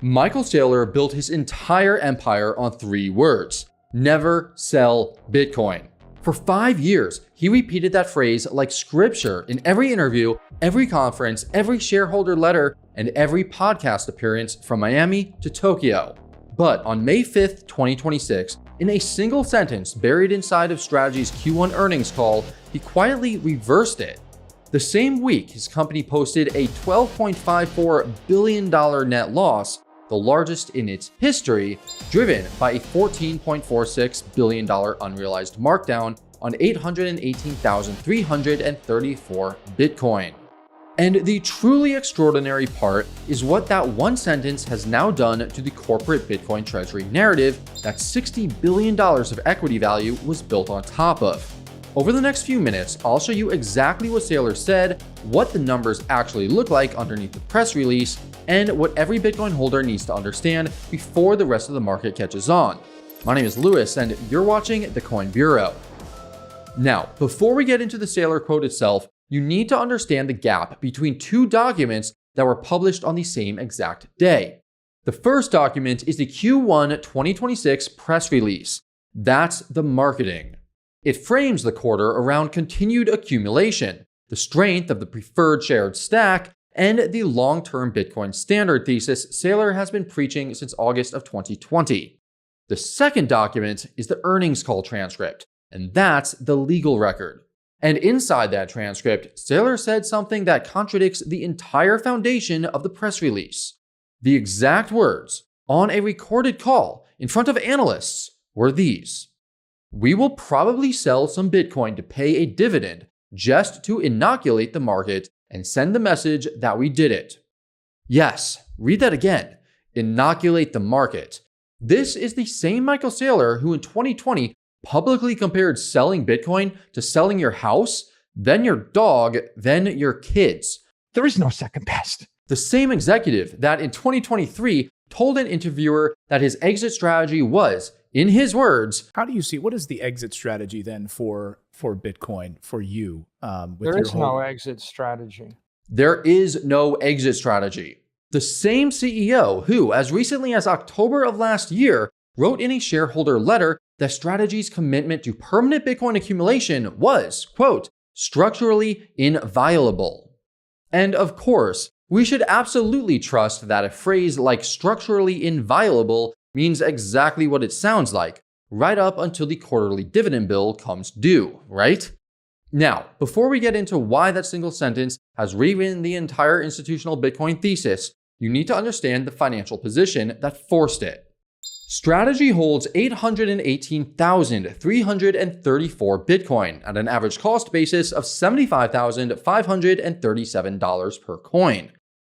Michael Saylor built his entire empire on 3 words: never sell Bitcoin. For 5 years, he repeated that phrase like scripture in every interview, every conference, every shareholder letter, and every podcast appearance from Miami to Tokyo. But on May 5th, 2026, in a single sentence buried inside of Strategy's Q1 earnings call, he quietly reversed it. The same week, his company posted a $12.54 billion net loss, the largest in its history, driven by a $14.46 billion unrealized markdown on 818,334 Bitcoin. And the truly extraordinary part is what that one sentence has now done to the corporate Bitcoin treasury narrative that $60 billion of equity value was built on top of. Over the next few minutes, I'll show you exactly what Saylor said, what the numbers actually look like underneath the press release, and what every Bitcoin holder needs to understand before the rest of the market catches on. My name is Lewis, and you're watching The Coin Bureau. Now, before we get into the Saylor quote itself, you need to understand the gap between 2 documents that were published on the same exact day. The first document is the Q1 2026 press release. That's the marketing. It frames the quarter around continued accumulation, the strength of the preferred shared stack, and the long-term Bitcoin standard thesis Saylor has been preaching since August of 2020. The second document is the earnings call transcript, and that's the legal record. And inside that transcript, Saylor said something that contradicts the entire foundation of the press release. The exact words on a recorded call in front of analysts were these: "We will probably sell some Bitcoin to pay a dividend just to inoculate the market and send the message that we did it." Yes, read that again. Inoculate the market. This is the same Michael Saylor who in 2020 publicly compared selling Bitcoin to selling your house, then your dog, then your kids. There is no second best. The same executive that in 2023 told an interviewer that his exit strategy was, in his words, how do you see, what is the exit strategy then for Bitcoin for you? There is no exit strategy. There is no exit strategy. The same CEO who, as recently as October of last year, wrote in a shareholder letter that Strategy's commitment to permanent Bitcoin accumulation was, quote, structurally inviolable. And of course, we should absolutely trust that a phrase like structurally inviolable means exactly what it sounds like, right up until the quarterly dividend bill comes due, right? Now, before we get into why that single sentence has rewritten the entire institutional Bitcoin thesis, you need to understand the financial position that forced it. Strategy holds 818,334 Bitcoin at an average cost basis of $75,537 per coin.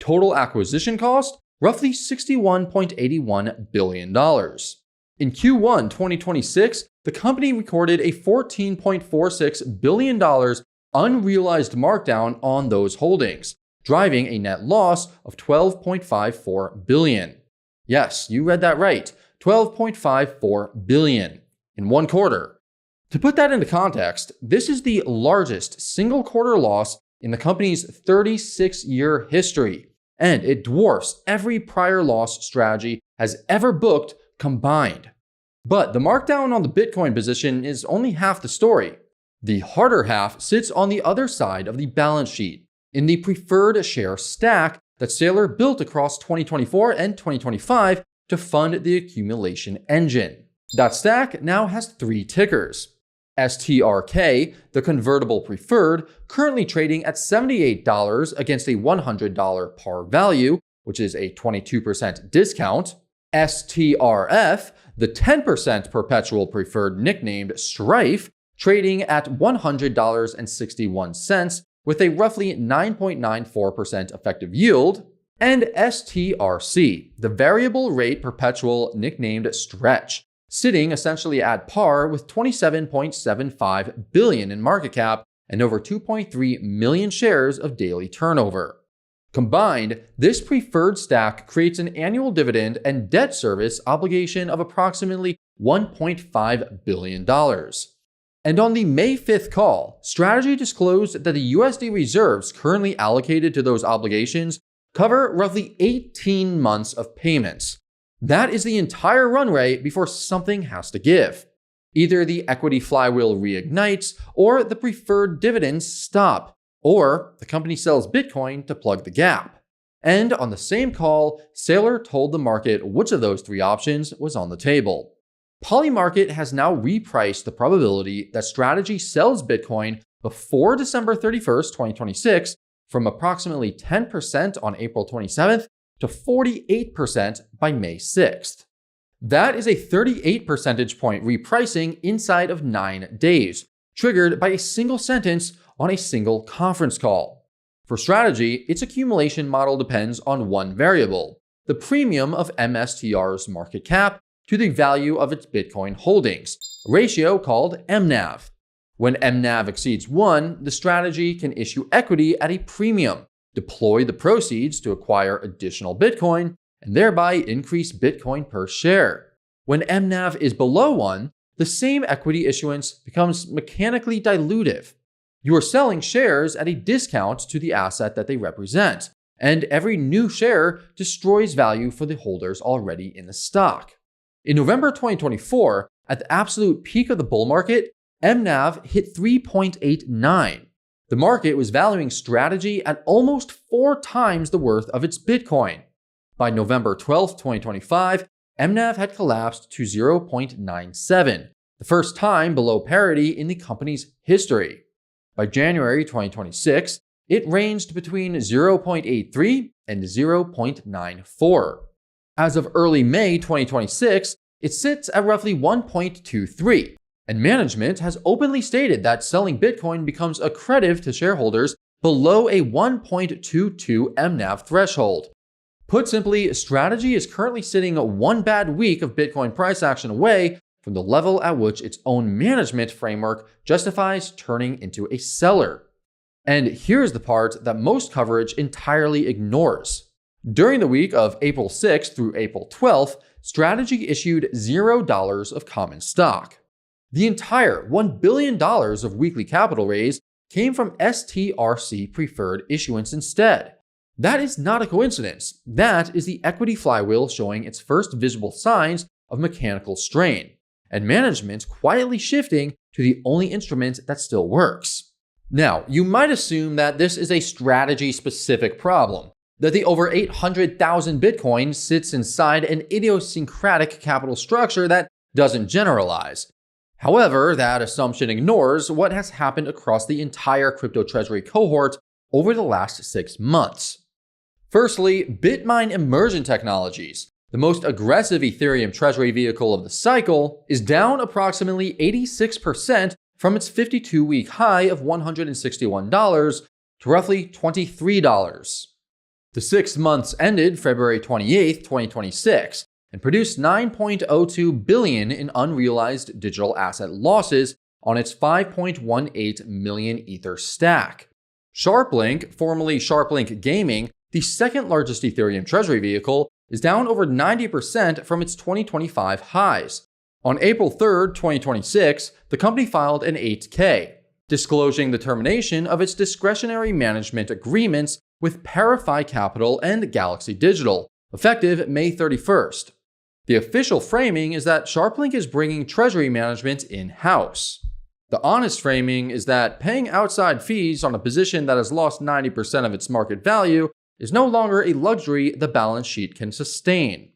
Total acquisition cost, roughly $61.81 billion. In Q1 2026, the company recorded a $14.46 billion unrealized markdown on those holdings, driving a net loss of $12.54 billion. Yes, you read that right. $12.54 billion in one quarter. To put that into context, this is the largest single quarter loss in the company's 36-year history, and it dwarfs every prior loss Strategy has ever booked combined. But the markdown on the Bitcoin position is only half the story. The harder half sits on the other side of the balance sheet, in the preferred share stack that Saylor built across 2024 and 2025 to fund the accumulation engine. That stack now has 3 tickers. STRK, the convertible preferred, currently trading at $78 against a $100 par value, which is a 22% discount. STRF, the 10% perpetual preferred nicknamed Strife, trading at $100.61 with a roughly 9.94% effective yield. And STRC, the variable rate perpetual nicknamed Stretch, sitting essentially at par with $27.75 billion in market cap and over 2.3 million shares of daily turnover. Combined, this preferred stack creates an annual dividend and debt service obligation of approximately $1.5 billion. And on the May 5th call, Strategy disclosed that the USD reserves currently allocated to those obligations cover roughly 18 months of payments. That is the entire run rate before something has to give. Either the equity flywheel reignites, or the preferred dividends stop, or the company sells Bitcoin to plug the gap. And on the same call, Saylor told the market which of those three options was on the table. Polymarket has now repriced the probability that Strategy sells Bitcoin before December 31st, 2026 from approximately 10% on April 27th to 48% by May 6th. That is a 38 percentage point repricing inside of 9 days, triggered by a single sentence on a single conference call. For Strategy, its accumulation model depends on one variable, the premium of MSTR's market cap to the value of its Bitcoin holdings, a ratio called MNAV. When MNAV exceeds 1, the strategy can issue equity at a premium, deploy the proceeds to acquire additional Bitcoin, and thereby increase Bitcoin per share. When MNAV is below 1, the same equity issuance becomes mechanically dilutive. You are selling shares at a discount to the asset that they represent, and every new share destroys value for the holders already in the stock. In November 2024, at the absolute peak of the bull market, MNAV hit 3.89. The market was valuing Strategy at almost 4 times the worth of its Bitcoin. By November 12, 2025, MNAV had collapsed to 0.97, the first time below parity in the company's history. By January 2026, it ranged between 0.83 and 0.94. As of early May 2026, it sits at roughly 1.23, and management has openly stated that selling Bitcoin becomes accretive to shareholders below a 1.22 MNAV threshold. Put simply, Strategy is currently sitting 1 bad week of Bitcoin price action away from the level at which its own management framework justifies turning into a seller. And here's the part that most coverage entirely ignores. During the week of April 6th through April 12th, Strategy issued $0 of common stock. The entire $1 billion of weekly capital raise came from STRC preferred issuance instead. That is not a coincidence. That is the equity flywheel showing its first visible signs of mechanical strain, and management quietly shifting to the only instrument that still works. Now, you might assume that this is a strategy-specific problem, that the over 800,000 Bitcoin sits inside an idiosyncratic capital structure that doesn't generalize. However, that assumption ignores what has happened across the entire crypto treasury cohort over the last 6 months. Firstly, Bitmine Immersion Technologies, the most aggressive Ethereum treasury vehicle of the cycle, is down approximately 86% from its 52-week high of $161 to roughly $23. The 6 months ended February 28, 2026, and produced $9.02 billion in unrealized digital asset losses on its 5.18 million Ether stack. SharpLink, formerly SharpLink Gaming, the second largest Ethereum treasury vehicle, is down over 90% from its 2025 highs. On April 3, 2026, the company filed an 8K, disclosing the termination of its discretionary management agreements with Parify Capital and Galaxy Digital, effective May 31st. The official framing is that SharpLink is bringing treasury management in-house. The honest framing is that paying outside fees on a position that has lost 90% of its market value is no longer a luxury the balance sheet can sustain.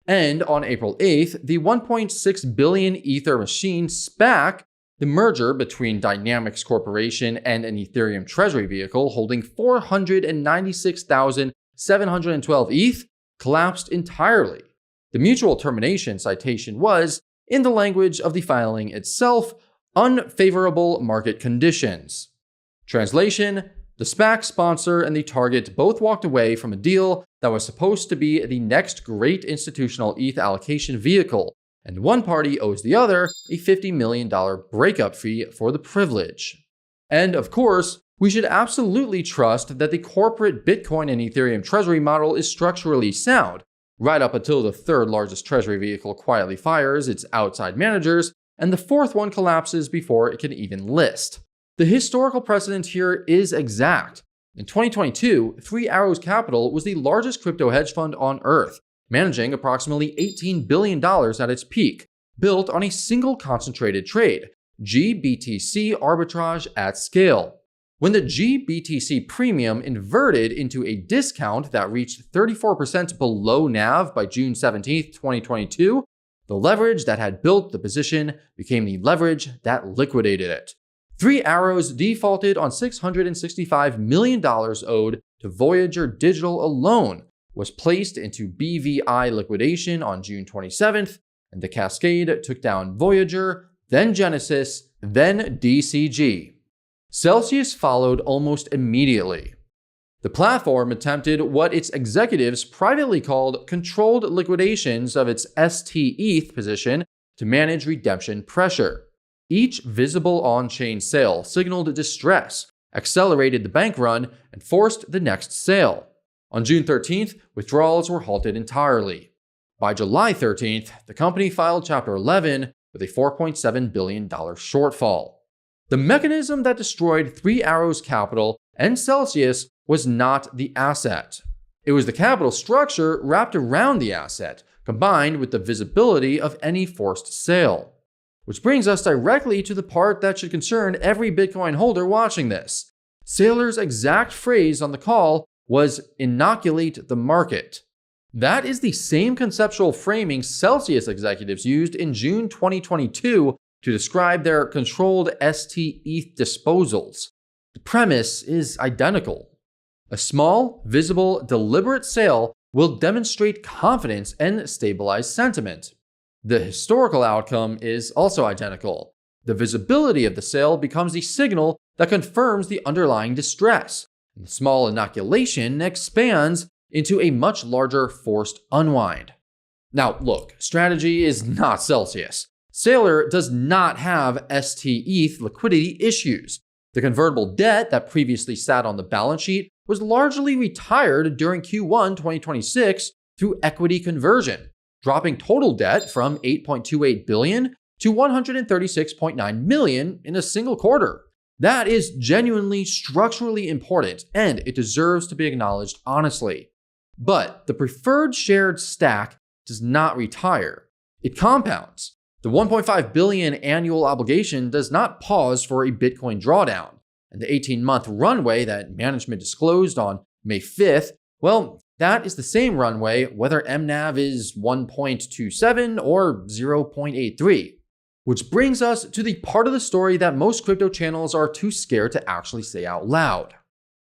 And on April 8th, the 1.6 billion Ether machine SPAC, the merger between Dynamics Corporation and an Ethereum treasury vehicle holding 496,712 ETH, collapsed entirely. The mutual termination citation was, in the language of the filing itself, unfavorable market conditions. Translation: the SPAC sponsor and the target both walked away from a deal that was supposed to be the next great institutional ETH allocation vehicle, and one party owes the other a $50 million breakup fee for the privilege. And of course, we should absolutely trust that the corporate Bitcoin and Ethereum treasury model is structurally sound, right up until the third largest treasury vehicle quietly fires its outside managers, and the fourth one collapses before it can even list. The historical precedent here is exact. In 2022, Three Arrows Capital was the largest crypto hedge fund on Earth, managing approximately $18 billion at its peak, built on a single concentrated trade, GBTC arbitrage at scale. When the GBTC premium inverted into a discount that reached 34% below NAV by June 17, 2022, the leverage that had built the position became the leverage that liquidated it. Three Arrows defaulted on $665 million owed to Voyager Digital alone, was placed into BVI liquidation on June 27th, and the cascade took down Voyager, then Genesis, then DCG. Celsius followed almost immediately. The platform attempted what its executives privately called controlled liquidations of its ST-ETH position to manage redemption pressure. Each visible on-chain sale signaled distress, accelerated the bank run, and forced the next sale. On June 13th, withdrawals were halted entirely. By July 13th, the company filed Chapter 11 with a $4.7 billion shortfall. The mechanism that destroyed Three Arrows Capital and Celsius was not the asset. It was the capital structure wrapped around the asset, combined with the visibility of any forced sale. Which brings us directly to the part that should concern every Bitcoin holder watching this. Saylor's exact phrase on the call was "inoculate the market." That is the same conceptual framing Celsius executives used in June 2022 to describe their controlled ST-ETH disposals. The premise is identical. A small, visible, deliberate sale will demonstrate confidence and stabilize sentiment. The historical outcome is also identical. The visibility of the sale becomes the signal that confirms the underlying distress. And the small inoculation expands into a much larger forced unwind. Now, look, strategy is not Celsius. Saylor does not have ST-ETH liquidity issues. The convertible debt that previously sat on the balance sheet was largely retired during Q1 2026 through equity conversion, dropping total debt from $8.28 billion to $136.9 million in a single quarter. That is genuinely structurally important, and it deserves to be acknowledged honestly. But the preferred shared stack does not retire. It compounds. The $1.5 billion annual obligation does not pause for a Bitcoin drawdown, and the 18-month runway that management disclosed on May 5th, well, that is the same runway whether MNAV is 1.27 or 0.83. Which brings us to the part of the story that most crypto channels are too scared to actually say out loud.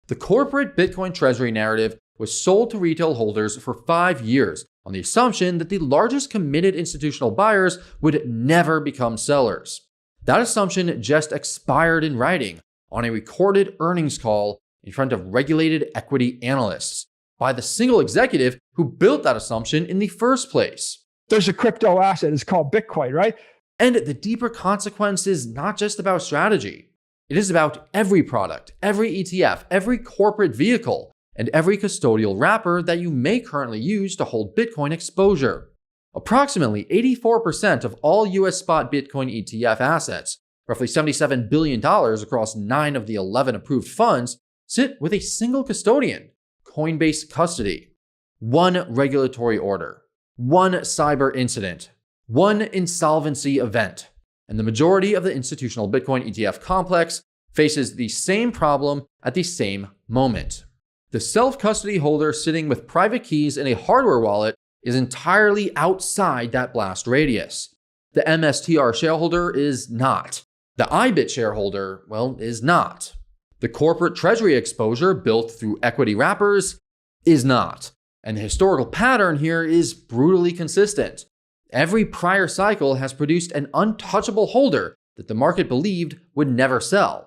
The corporate Bitcoin treasury narrative was sold to retail holders for 5 years on the assumption that the largest committed institutional buyers would never become sellers. That assumption just expired in writing on a recorded earnings call in front of regulated equity analysts by the single executive who built that assumption in the first place. There's a crypto asset. It's called Bitcoin, right? And the deeper consequence is not just about strategy. It is about every product, every ETF, every corporate vehicle, and every custodial wrapper that you may currently use to hold Bitcoin exposure. Approximately 84% of all US spot Bitcoin ETF assets, roughly $77 billion across 9 of the 11 approved funds, sit with a single custodian, Coinbase Custody. One regulatory order, one cyber incident, one insolvency event, and the majority of the institutional Bitcoin ETF complex faces the same problem at the same moment. The self-custody holder sitting with private keys in a hardware wallet is entirely outside that blast radius. The MSTR shareholder is not. The IBIT shareholder, well, is not. The corporate treasury exposure built through equity wrappers is not. And the historical pattern here is brutally consistent. Every prior cycle has produced an untouchable holder that the market believed would never sell.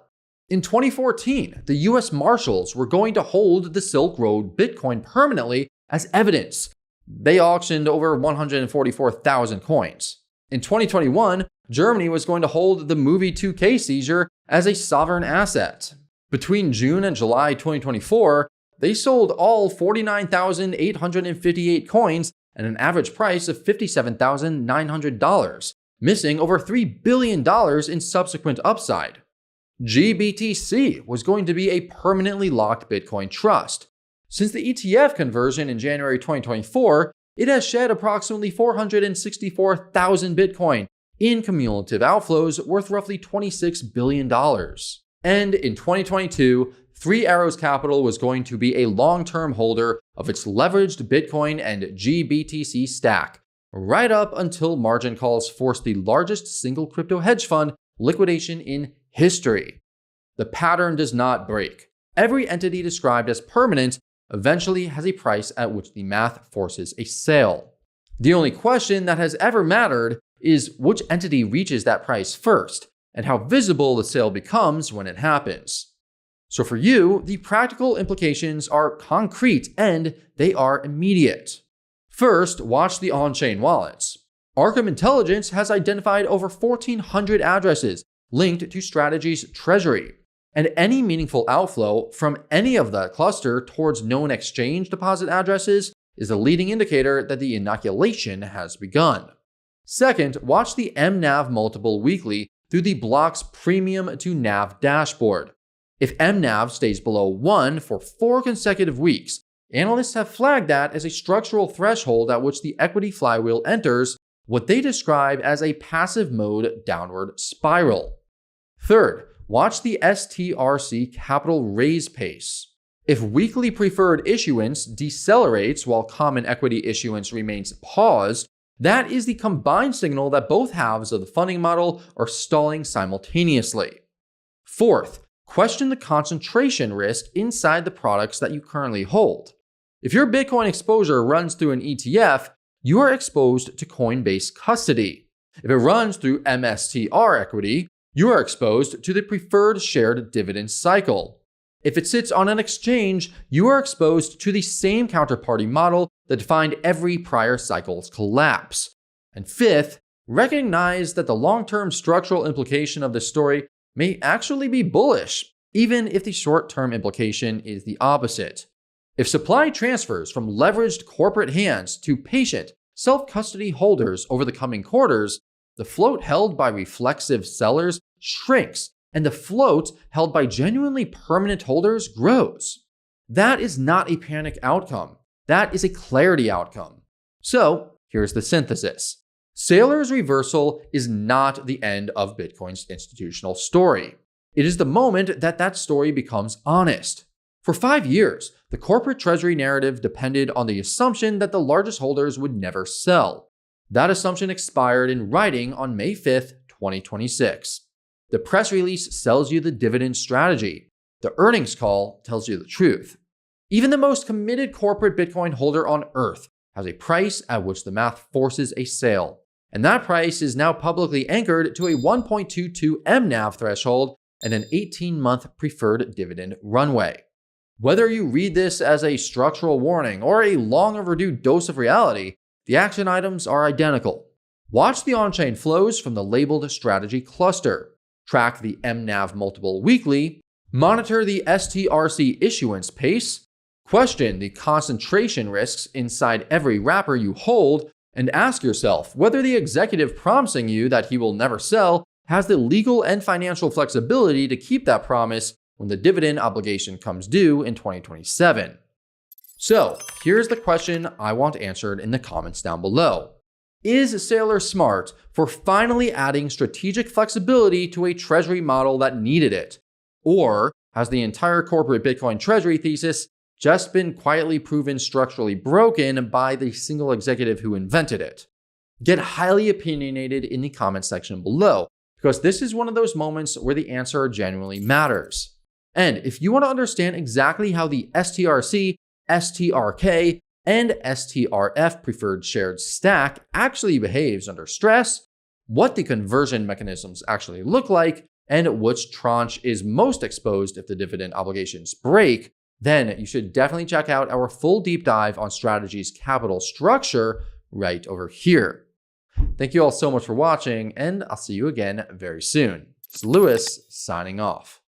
In 2014, the US Marshals were going to hold the Silk Road Bitcoin permanently as evidence. They auctioned over 144,000 coins. In 2021, Germany was going to hold the Movie 2K seizure as a sovereign asset. Between June and July 2024, they sold all 49,858 coins at an average price of $57,900, missing over $3 billion in subsequent upside. GBTC was going to be a permanently locked Bitcoin trust. Since the ETF conversion in January 2024, it has shed approximately 464,000 Bitcoin in cumulative outflows worth roughly $26 billion. And in 2022, Three Arrows Capital was going to be a long-term holder of its leveraged Bitcoin and GBTC stack, right up until margin calls forced the largest single crypto hedge fund liquidation in history. The pattern does not break. Every entity described as permanent eventually has a price at which the math forces a sale. The only question that has ever mattered is which entity reaches that price first, and how visible the sale becomes when it happens. So for you, the practical implications are concrete and they are immediate. First, watch the on-chain wallets. Arkham Intelligence has identified over 1,400 addresses linked to Strategy's treasury, and any meaningful outflow from any of that cluster towards known exchange deposit addresses is a leading indicator that the inoculation has begun. Second, watch the MNAV multiple weekly through the block's premium to NAV dashboard. If MNAV stays below 1 for 4 consecutive weeks, analysts have flagged that as a structural threshold at which the equity flywheel enters what they describe as a passive mode downward spiral. Third, watch the STRC capital raise pace. If weekly preferred issuance decelerates while common equity issuance remains paused, that is the combined signal that both halves of the funding model are stalling simultaneously. Fourth, question the concentration risk inside the products that you currently hold. If your Bitcoin exposure runs through an ETF, you are exposed to Coinbase custody. If it runs through MSTR equity, you are exposed to the preferred shared dividend cycle. If it sits on an exchange, you are exposed to the same counterparty model that defined every prior cycle's collapse. And fifth, recognize that the long-term structural implication of this story may actually be bullish, even if the short-term implication is the opposite. If supply transfers from leveraged corporate hands to patient, self-custody holders over the coming quarters, the float held by reflexive sellers shrinks, and the float held by genuinely permanent holders grows. That is not a panic outcome. That is a clarity outcome. So here's the synthesis. Saylor's reversal is not the end of Bitcoin's institutional story. It is the moment that that story becomes honest. For 5 years, the corporate treasury narrative depended on the assumption that the largest holders would never sell. That assumption expired in writing on May 5th, 2026. The press release sells you the dividend strategy. The earnings call tells you the truth. Even the most committed corporate Bitcoin holder on earth has a price at which the math forces a sale. And that price is now publicly anchored to a 1.22 MNAV threshold and an 18-month preferred dividend runway. Whether you read this as a structural warning or a long overdue dose of reality, the action items are identical. Watch the on-chain flows from the labeled strategy cluster. Track the MNAV multiple weekly. Monitor the STRC issuance pace. Question the concentration risks inside every wrapper you hold, and ask yourself whether the executive promising you that he will never sell has the legal and financial flexibility to keep that promise when the dividend obligation comes due in 2027. So here's the question I want answered in the comments down below. Is Saylor smart for finally adding strategic flexibility to a treasury model that needed it? Or has the entire corporate Bitcoin treasury thesis just been quietly proven structurally broken by the single executive who invented it? Get highly opinionated in the comment section below, because this is one of those moments where the answer genuinely matters. And if you want to understand exactly how the STRC, STRK, and STRF preferred shared stack actually behaves under stress, what the conversion mechanisms actually look like, and which tranche is most exposed if the dividend obligations break, then you should definitely check out our full deep dive on Strategy's capital structure right over here. Thank you all so much for watching, and I'll see you again very soon. It's Lewis signing off.